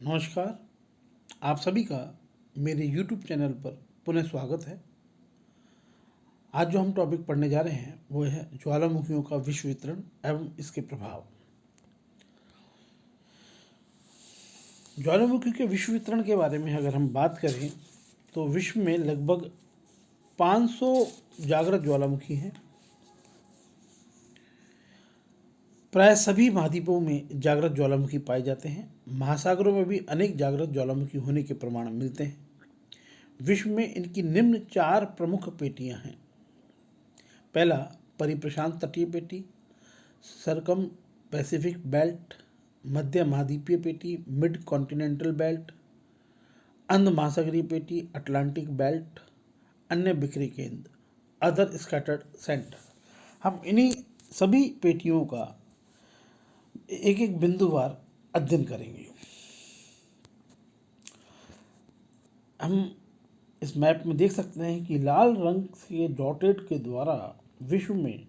नमस्कार। आप सभी का मेरे YouTube चैनल पर पुनः स्वागत है। आज जो हम टॉपिक पढ़ने जा रहे हैं वो है ज्वालामुखियों का विश्व वितरण एवं इसके प्रभाव। ज्वालामुखी के विश्व वितरण के बारे में अगर हम बात करें तो विश्व में लगभग 500 जागृत ज्वालामुखी हैं। प्राय सभी महाद्वीपों में जागृत ज्वालामुखी पाए जाते हैं। महासागरों में भी अनेक जागृत ज्वालामुखी होने के प्रमाण मिलते हैं। विश्व में इनकी निम्न 4 प्रमुख पेटियां हैं। पहला, परिप्रशांत तटीय पेटी, सरकम पैसिफिक बेल्ट, मध्य महाद्वीपीय पेटी, मिड कॉन्टिनेंटल बेल्ट, अंध महासागरीय पेटी, अटलांटिक बेल्ट, अन्य बिखरे केंद्र, अदर स्कैटर्ड सेंटर। हम इन्हीं सभी पेटियों का एक एक बिंदुवार अध्ययन करेंगे। हम इस मैप में देख सकते हैं कि लाल रंग से डॉटेड के द्वारा विश्व में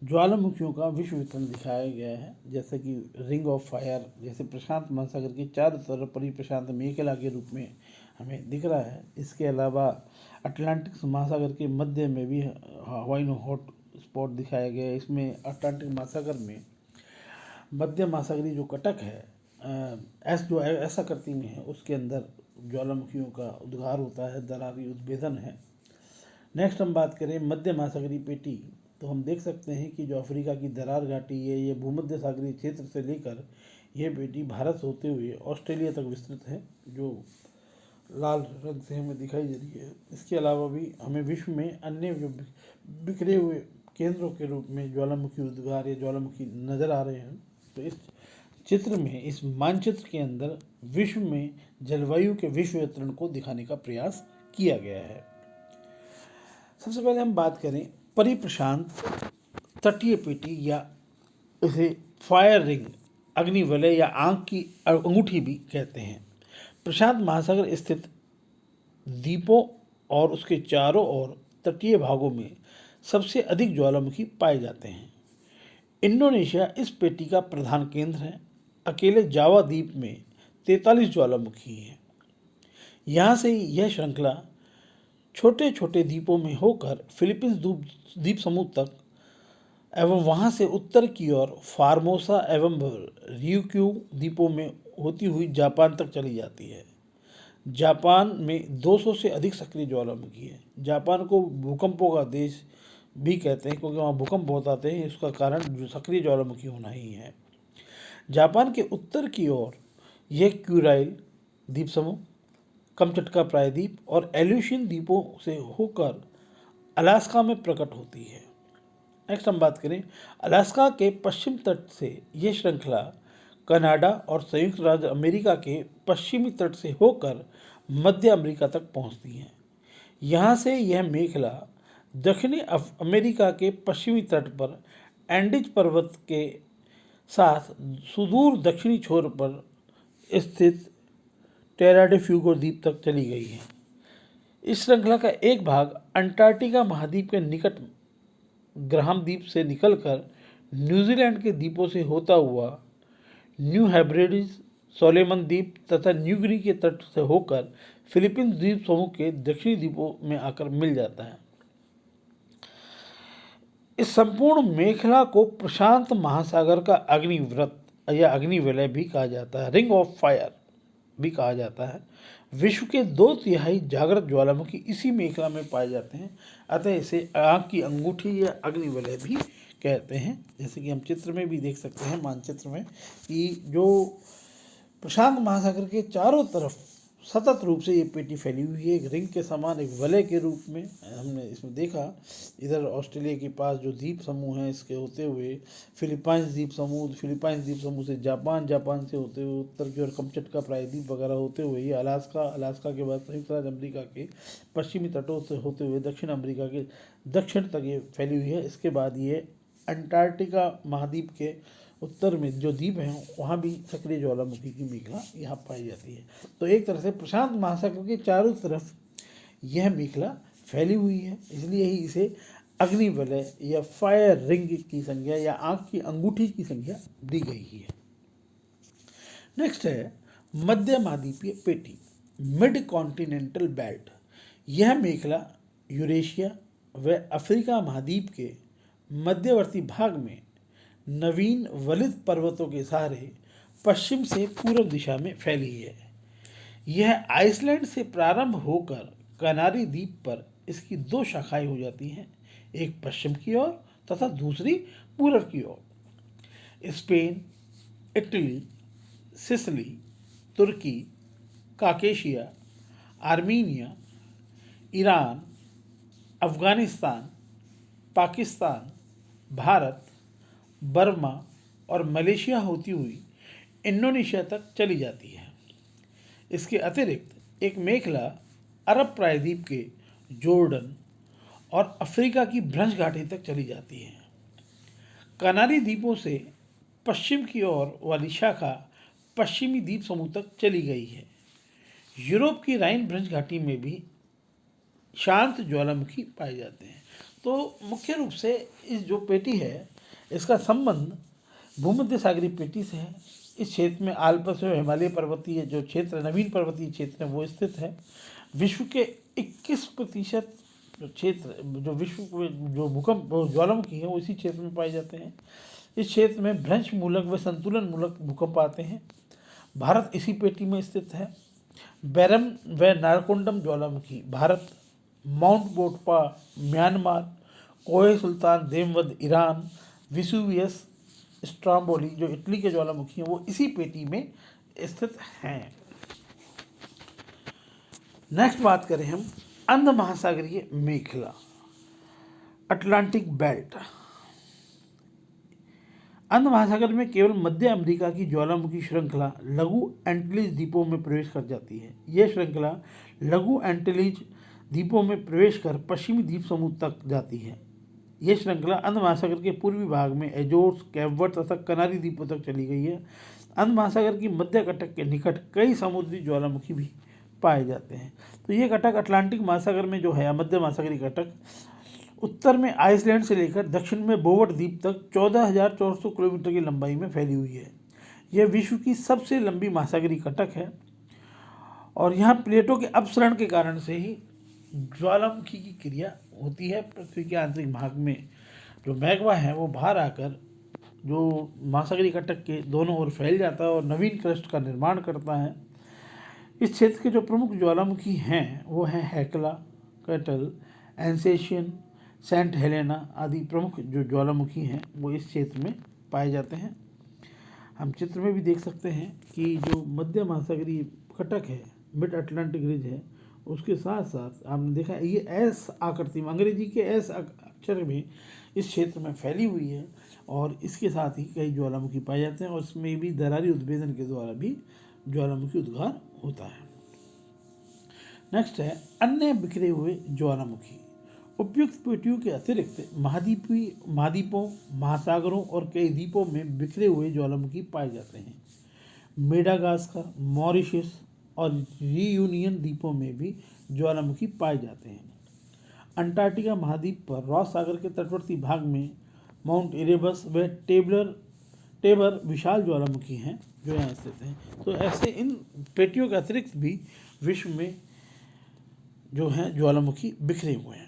ज्वालामुखियों का विश्व वितरण दिखाया गया है। जैसे कि रिंग ऑफ फायर, जैसे प्रशांत महासागर के चारों तरफ परिप्रशांत मेखला के रूप में हमें दिख रहा है। इसके अलावा अटलांटिक महासागर के मध्य में भी हवाई हॉट स्पॉट दिखाया गया है। इसमें अटलांटिक महासागर में मध्य महासागरीय जो कटक है जो ऐसा करती में है, उसके अंदर ज्वालामुखियों का उद्गार होता है, दरारी उद्भेदन है। नेक्स्ट हम बात करें मध्य महासागरीय पेटी, तो हम देख सकते हैं कि जो अफ्रीका की दरार घाटी है ये भूमध्य सागरीय क्षेत्र से लेकर यह पेटी भारत से होते हुए ऑस्ट्रेलिया तक विस्तृत है, जो लाल रंग से हमें दिखाई दे रही है। इसके अलावा भी हमें विश्व में अन्य जो बिखरे हुए केंद्रों के रूप में ज्वालामुखी उद्गार या ज्वालामुखी नजर आ रहे हैं। तो इस चित्र में, इस मानचित्र के अंदर विश्व में जलवायु के विश्व वितरण को दिखाने का प्रयास किया गया है। सबसे पहले हम बात करें परिप्रशांत तटीय पेटी या इसे फायर रिंग, अग्निवलय या आंख की अंगूठी भी कहते हैं। प्रशांत महासागर स्थित द्वीपों और उसके चारों ओर तटीय भागों में सबसे अधिक ज्वालामुखी पाए जाते हैं। इंडोनेशिया इस पेटी का प्रधान केंद्र है। अकेले जावा द्वीप में 43 ज्वालामुखी हैं। यहाँ से यह श्रृंखला छोटे छोटे द्वीपों में होकर फिलीपींस द्वीप समूह तक एवं वहाँ से उत्तर की ओर फार्मोसा एवं रियुक्यू द्वीपों में होती हुई जापान तक चली जाती है। जापान में 200 से अधिक सक्रिय ज्वालामुखी है। जापान को भूकंपों का देश भी कहते हैं, क्योंकि वहाँ भूकंप बहुत आते हैं। इसका कारण जो सक्रिय ज्वालामुखी होना ही है। जापान के उत्तर की ओर यह क्यूराइल द्वीप समूह, कमचटका प्रायद्वीप और एल्यूशियन द्वीपों से होकर अलास्का में प्रकट होती है। नेक्स्ट हम बात करें अलास्का के पश्चिम तट से यह श्रृंखला कनाडा और संयुक्त राज्य अमेरिका के पश्चिमी तट से होकर मध्य अमेरिका तक पहुंचती है। यहाँ से यह मेखला दक्षिणी अमेरिका के पश्चिमी तट पर एंडीज पर्वत के साथ सुदूर दक्षिणी छोर पर स्थित टेरा डे फ्यूगो द्वीप तक चली गई है। इस श्रृंखला का एक भाग अंटार्कटिका महाद्वीप के निकट ग्राहम द्वीप से निकलकर न्यूजीलैंड के द्वीपों से होता हुआ न्यू हेब्रिडीज, सोलोमन द्वीप तथा न्यू गिनी के तट से होकर फिलीपींस द्वीप समूह के दक्षिणी द्वीपों में आकर मिल जाता है। इस संपूर्ण मेखला को प्रशांत महासागर का अग्निव्रत या अग्निवलय भी कहा जाता है, रिंग ऑफ फायर भी कहा जाता है। विश्व के 2/3 जागृत ज्वालामुखी इसी मेखला में पाए जाते हैं, अतः इसे आंख की अंगूठी या अग्निवलय भी कहते हैं। जैसे कि हम चित्र में भी देख सकते हैं, मानचित्र में, कि जो प्रशांत महासागर के चारों तरफ सतत रूप से ये पेटी फैली हुई है, एक रिंग के समान, एक वलय के रूप में हमने इसमें देखा। इधर ऑस्ट्रेलिया के पास जो द्वीप समूह हैं, इसके होते हुए फिलीपाइंस द्वीप समूह, फिलीपाइंस द्वीप समूह से जापान, जापान से होते हुए उत्तर की ओर कमचटका प्रायद्वीप वगैरह होते हुए ये अलास्का, अलास्का के बाद संयुक्त राज्य अमेरिका के पश्चिमी तटों से होते हुए दक्षिण अमेरिका के दक्षिण तक ये फैली हुई है। इसके बाद ये अंटार्कटिका महाद्वीप के उत्तर में जो द्वीप हैं वहाँ भी सक्रिय ज्वालामुखी की मेखला यहाँ पाई जाती है। तो एक तरह से प्रशांत महासागर के चारों तरफ यह मेखला फैली हुई है, इसलिए ही इसे अग्निवलय या फायर रिंग की संज्ञा या आंख की अंगूठी की संज्ञा दी गई है। नेक्स्ट है मध्य महाद्वीपीय पेटी, मिड कॉन्टिनेंटल बेल्ट। यह मेखला यूरेशिया व अफ्रीका महाद्वीप के मध्यवर्ती भाग में नवीन वलित पर्वतों के सहारे पश्चिम से पूर्व दिशा में फैली है। यह आइसलैंड से प्रारंभ होकर कनारी द्वीप पर इसकी दो शाखाएं हो जाती हैं, एक पश्चिम की ओर तथा दूसरी पूर्व की ओर। स्पेन, इटली, सिसिली, तुर्की, Caucasia, Armenia, Iran, Afghanistan, Pakistan, Bharat, Burma और मलेशिया होती हुई इंडोनेशिया तक चली जाती है। इसके अतिरिक्त एक मेखला अरब प्रायद्वीप के जॉर्डन और अफ्रीका की भ्रंश घाटी तक चली जाती है। कनारी द्वीपों से पश्चिम की ओर वाली शाखा पश्चिमी द्वीप समूह तक चली गई है। यूरोप की राइन भ्रंश घाटी में भी शांत ज्वालामुखी पाए जाते हैं। तो मुख्य रूप से इस जो पेटी है इसका संबंध भूमध्य सागरीय पेटी से है। इस क्षेत्र में आल्प्स और हिमालय पर्वतीय जो क्षेत्र नवीन पर्वतीय क्षेत्र है वो स्थित है। विश्व के 21% जो क्षेत्र जो विश्व में जो भूकंप ज्वालामुखी है वो इसी क्षेत्र में पाए जाते हैं। इस क्षेत्र में भ्रंश मूलक व संतुलन मूलक भूकंप आते हैं। भारत इसी पेटी में स्थित है। बैरम व नारकोंडम ज्वालामुखी भारत, माउंट बोटपा म्यांमार, कोहे सुल्तान देववद ईरान, विसुवियस स्ट्राम्बोली जो इटली के ज्वालामुखी हैं वो इसी पेटी में स्थित हैं। नेक्स्ट बात करें हम अंध महासागरीय मेखला, अटलांटिक बेल्ट। अंध महासागर में केवल मध्य अमेरिका की ज्वालामुखी श्रृंखला लघु एंटिलीज द्वीपों में प्रवेश कर जाती है। यह श्रृंखला लघु एंटिलीज द्वीपों में प्रवेश कर पश्चिमी द्वीप समूह तक जाती है। यह श्रृंखला अंध महासागर के पूर्वी भाग में एजोर्स, कैप वर्ड तथा कनारी द्वीपों तक चली गई है। अंध महासागर की मध्य कटक के निकट कई समुद्री ज्वालामुखी भी पाए जाते हैं। तो ये कटक अटलांटिक महासागर में जो है मध्य महासागरीय कटक उत्तर में आइसलैंड से लेकर दक्षिण में बोवर्ट द्वीप तक 14,400 किलोमीटर की लंबाई में फैली हुई है। यह विश्व की सबसे लंबी महासागरीय कटक है और यहाँ प्लेटों के अपसरण के कारण से ही ज्वालामुखी की क्रिया होती है। पृथ्वी के आंतरिक भाग में जो मैग्मा है वो बाहर आकर जो महासागरीय कटक के दोनों ओर फैल जाता है और नवीन क्रस्ट का निर्माण करता है। इस क्षेत्र के जो प्रमुख ज्वालामुखी हैं वो हैं हेक्ला, कैटल, एंसेशियन, सेंट हेलेना आदि प्रमुख जो ज्वालामुखी हैं वो इस क्षेत्र में पाए जाते हैं। हम चित्र में भी देख सकते हैं कि जो मध्य महासागरीय कटक है, मिड अटलांटिक रिज है, उसके साथ साथ आपने देखा ये एस आकृति में अंग्रेजी के एस अक्षर में इस क्षेत्र में फैली हुई है और इसके साथ ही कई ज्वालामुखी पाए जाते हैं और इसमें भी दरारी उद्भेदन के द्वारा भी ज्वालामुखी उद्गार होता है। नेक्स्ट है अन्य बिखरे हुए ज्वालामुखी। उपयुक्त पेटियों के अतिरिक्त महाद्वीपों, महासागरों और कई द्वीपों में बिखरे हुए ज्वालामुखी पाए जाते हैं। मेडागास्कर, मॉरिशस और रियूनियन द्वीपों में भी ज्वालामुखी पाए जाते हैं। अंटार्कटिका महाद्वीप पर रॉस सागर के तटवर्ती भाग में माउंट इरेबस व टेबर विशाल ज्वालामुखी हैं जो यहाँ स्थित हैं। तो ऐसे इन पेटियों के अतिरिक्त भी विश्व में जो हैं ज्वालामुखी बिखरे हुए हैं।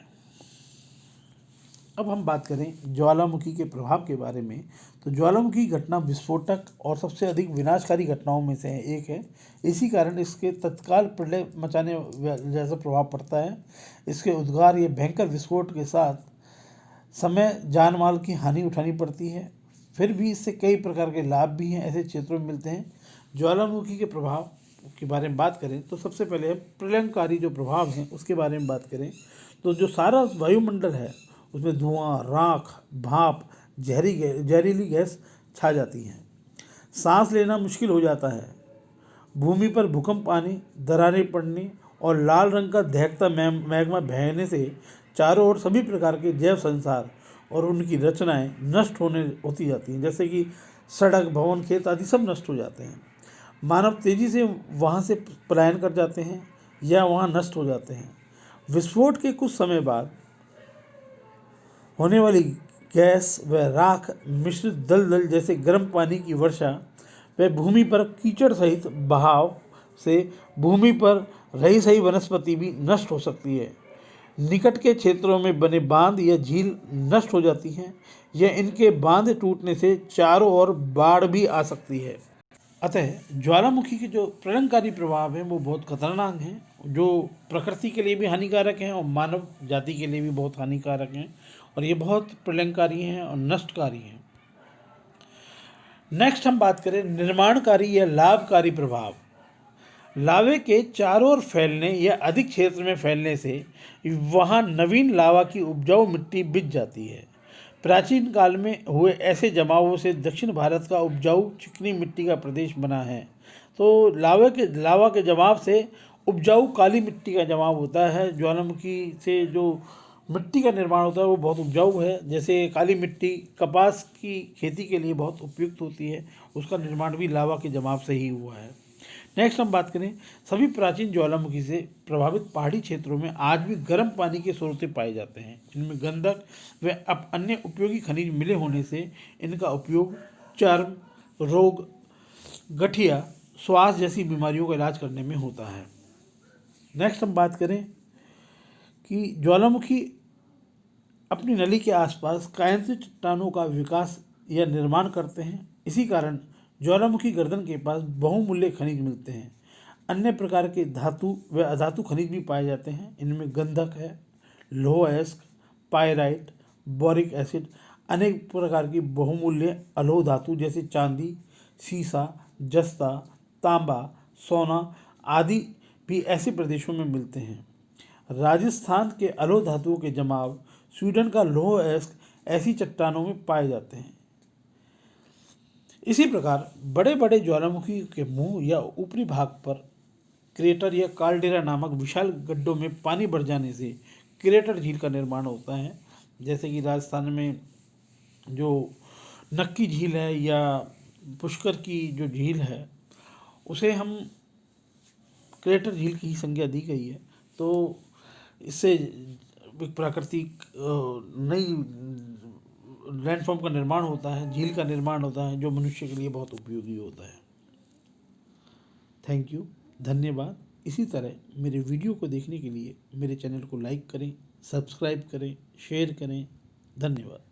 अब हम बात करें ज्वालामुखी के प्रभाव के बारे में, तो ज्वालामुखी घटना विस्फोटक और सबसे अधिक विनाशकारी घटनाओं में से एक है। इसी कारण इसके तत्काल प्रलय मचाने जैसा प्रभाव पड़ता है। इसके उद्गार ये भयंकर विस्फोट के साथ समय जान माल की हानि उठानी पड़ती है। फिर भी इससे कई प्रकार के लाभ भी हैं, ऐसे क्षेत्रों में मिलते हैं। ज्वालामुखी के प्रभाव के बारे में बात करें तो सबसे पहले प्रलयंकारी जो प्रभाव हैं उसके बारे में बात करें तो जो सारा वायुमंडल है उसमें धुआं, राख, भाप, जहरीली गैस छा जाती हैं। सांस लेना मुश्किल हो जाता है। भूमि पर भूकंप आने, दरारें पड़ने और लाल रंग का दहकता मैग्मा बहने से चारों ओर सभी प्रकार के जैव संसार और उनकी रचनाएं नष्ट होती जाती हैं, जैसे कि सड़क, भवन, खेत आदि सब नष्ट हो जाते हैं। मानव तेजी से वहाँ से पलायन कर जाते हैं या वहाँ नष्ट हो जाते हैं। विस्फोट के कुछ समय बाद होने वाली गैस व राख मिश्रित दलदल जैसे गर्म पानी की वर्षा वह भूमि पर कीचड़ सहित बहाव से भूमि पर रही सही वनस्पति भी नष्ट हो सकती है। निकट के क्षेत्रों में बने बांध या झील नष्ट हो जाती हैं या इनके बांध टूटने से चारों ओर बाढ़ भी आ सकती है। अतः ज्वालामुखी के जो प्रलयंकारी प्रभाव हैं वो बहुत खतरनाक हैं, जो प्रकृति के लिए भी हानिकारक हैं और मानव जाति के लिए भी बहुत हानिकारक हैं, और ये बहुत प्रलयंकारी हैं और नष्टकारी हैं। नेक्स्ट हम बात करें निर्माणकारी या लाभकारी प्रभाव। लावे के चारों ओर फैलने या अधिक क्षेत्र में फैलने से वहाँ नवीन लावा की उपजाऊ मिट्टी बिछ जाती है। प्राचीन काल में हुए ऐसे जमावों से दक्षिण भारत का उपजाऊ चिकनी मिट्टी का प्रदेश बना है। तो लावा के जमाव से उपजाऊ काली मिट्टी का जमाव होता है। ज्वालामुखी से जो मिट्टी का निर्माण होता है वो बहुत उपजाऊ है। जैसे काली मिट्टी कपास की खेती के लिए बहुत उपयुक्त होती है, उसका निर्माण भी लावा के जमाव से ही हुआ है। नेक्स्ट हम बात करें, सभी प्राचीन ज्वालामुखी से प्रभावित पहाड़ी क्षेत्रों में आज भी गर्म पानी के स्रोत पाए जाते हैं। इनमें गंधक व अन्य उपयोगी खनिज मिले होने से इनका उपयोग चर्म रोग, गठिया, श्वास जैसी बीमारियों का इलाज करने में होता है। नेक्स्ट हम बात करें कि ज्वालामुखी अपनी नली के आसपास कायांतित चट्टानों का विकास या निर्माण करते हैं। इसी कारण ज्वालामुखी गर्दन के पास बहुमूल्य खनिज मिलते हैं। अन्य प्रकार के धातु व अधातु खनिज भी पाए जाते हैं। इनमें गंधक है, लौह अयस्क, पायराइट, बोरिक एसिड, अनेक प्रकार की बहुमूल्य अलोह धातु जैसे चांदी, सीसा, जस्ता, तांबा, सोना आदि भी ऐसे प्रदेशों में मिलते हैं। राजस्थान के अलोह धातुओं के जमाव, स्वीडन का लौह अयस्क ऐसी चट्टानों में पाए जाते हैं। इसी प्रकार बड़े बड़े ज्वालामुखी के मुंह या ऊपरी भाग पर क्रेटर या काल्डेरा नामक विशाल गड्ढों में पानी भर जाने से क्रेटर झील का निर्माण होता है। जैसे कि राजस्थान में जो नक्की झील है या पुष्कर की जो झील है उसे हम क्रेटर झील की संज्ञा दी गई है। तो इससे एक प्राकृतिक नई लैंडफॉर्म का निर्माण होता है, झील का निर्माण होता है, जो मनुष्य के लिए बहुत उपयोगी होता है। थैंक यू, धन्यवाद। इसी तरह मेरे वीडियो को देखने के लिए मेरे चैनल को लाइक करें, सब्सक्राइब करें, शेयर करें। धन्यवाद।